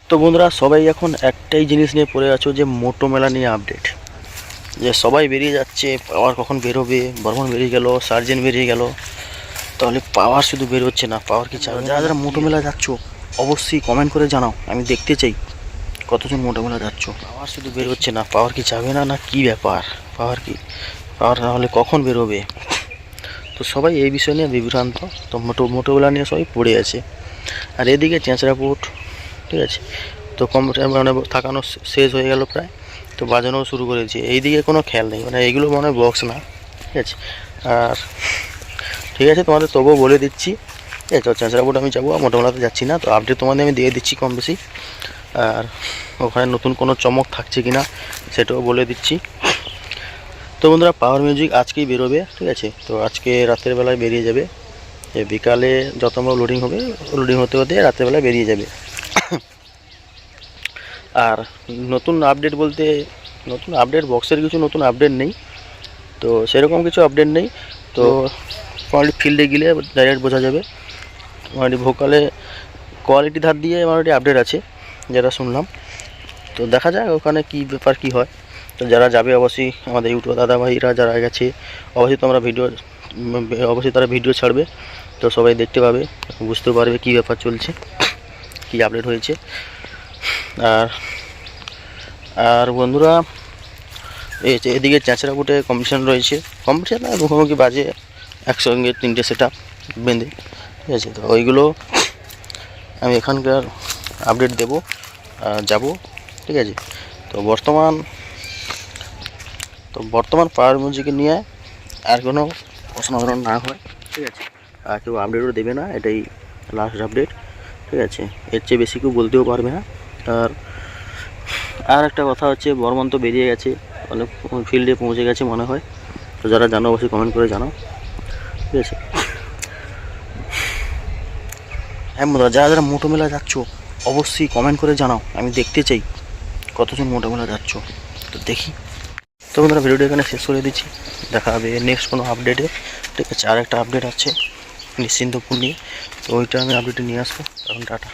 তো বন্ধুরা সবাই এখন একটাই জিনিস নিয়ে পড়ে আছো যে মোটো মেলা নিয়ে আপডেট, যে সবাই বেরিয়ে যাচ্ছে পাওয়ার কখন বেরোবে, বর্মন বেরিয়ে গেল, সার্জেন্ট বেরিয়ে গেল, তাহলে পাওয়ার শুধু বেরোচ্ছে না, পাওয়ার কি চাবে? যারা যারা মোটো মেলা যাচ্ছ অবশ্যই কমেন্ট করে জানাও, আমি দেখতে চাই কতজন মোটো মেলা যাচ্ছ। পাওয়ার শুধু বেরোচ্ছে না, পাওয়ার কি চাবে না, না কি ব্যাপার? পাওয়ার কি, পাওয়ার না হলে কখন বেরোবে? তো সবাই এই বিষয় নিয়ে বিভ্রান্ত, তো মোটোবেলা নিয়ে সবাই পড়ে আছে। আর এদিকে চেঁচড়াপুট, ঠিক আছে, তো মানে থাকানো শেষ হয়ে গেল প্রায়, তো বাজানো শুরু করেছে। এইদিকে কোনো খেয়াল নেই, মানে এইগুলো মনে হয় বক্স না, ঠিক আছে। আর ঠিক আছে, তোমাদের তবুও বলে দিচ্ছি, ঠিক আছে, চেঁচড়াপুট আমি যাবো, মোটোবেলাতে যাচ্ছি না, তো আপডেট তোমাদের আমি দিয়ে দিচ্ছি কম বেশি। আর ওখানে নতুন কোনো চমক থাকছে কি না সেটাও বলে দিচ্ছি। তো বন্ধুরা পাওয়ার মিউজিক আজকেই বেরোবে, ঠিক আছে, তো আজকে রাতের বেলায় বেরিয়ে যাবে, বিকালে যত আমরা লোডিং হবে, লোডিং হতে হতে রাতের বেলায় বেরিয়ে যাবে। আর নতুন আপডেট বলতে, নতুন আপডেট বক্সের কিছু নতুন আপডেট নেই, তো সেরকম কিছু আপডেট নেই। তো মোটামুটি ফিল্ডে গেলে ডাইরেক্ট বোঝা যাবে, মোটামুটি ভোকালে কোয়ালিটি ধার দিয়ে মোটামুটি আপডেট আছে যেটা শুনলাম। তো দেখা যাক ওখানে কী ব্যাপার কী হয়। তো যারা যাবে অবশ্যই আমাদের ইউটিউব দাদা ভাইরা যারা গেছে অবশ্যই তোমরা অবশ্যই তারা ভিডিও ছাড়বে, তো সবাই দেখতে পাবে, বুঝতে পারবে কী ব্যাপার চলছে, কী আপডেট হয়েছে। আর আর বন্ধুরা এদিকে চেঁচড়াপুটে কম্পিটিশান রয়েছে, কম্পিটিশান না মুখোমুখি বাজে একসঙ্গে 3টে সেট আপ বেঁধে, ঠিক আছে, তো ওইগুলো আমি এখানকার আপডেট দেবো, যাব, ঠিক আছে। তো বর্তমান পাওয়ার মিউজিক নিয়ে আর কোনো অসাধারণ না হয়, ঠিক আছে, আর কেউ আপডেটও দেবে না, এটাই লাস্ট আপডেট, ঠিক আছে, এর চেয়ে বেশি কেউ বলতেও পারবে না। আর একটা কথা হচ্ছে বর্মন তো বেরিয়ে গেছে, মানে ফিল্ডে পৌঁছে গেছে মনে হয়, তো যারা জানো অবশ্যই কমেন্ট করে জানাও, ঠিক আছে। হ্যাঁ বন্ধুরা যারা যারা মোটো মেলা যাচ্ছ অবশ্যই কমেন্ট করে জানাও, আমি দেখতে চাই কতজন মোটো মেলা যাচ্ছ, তো দেখি। তো বন্ধুরা ভিডিওটা এখানে শেষ করে দিচ্ছি, দেখা হবে নেক্সট কোনো আপডেটে, ঠিক আছে। আর একটা আপডেট আছে নিশ্চিন্তপুর নিয়ে, তো ওইটা আমি আপডেটে নিয়ে আসবো, তখন টাটা।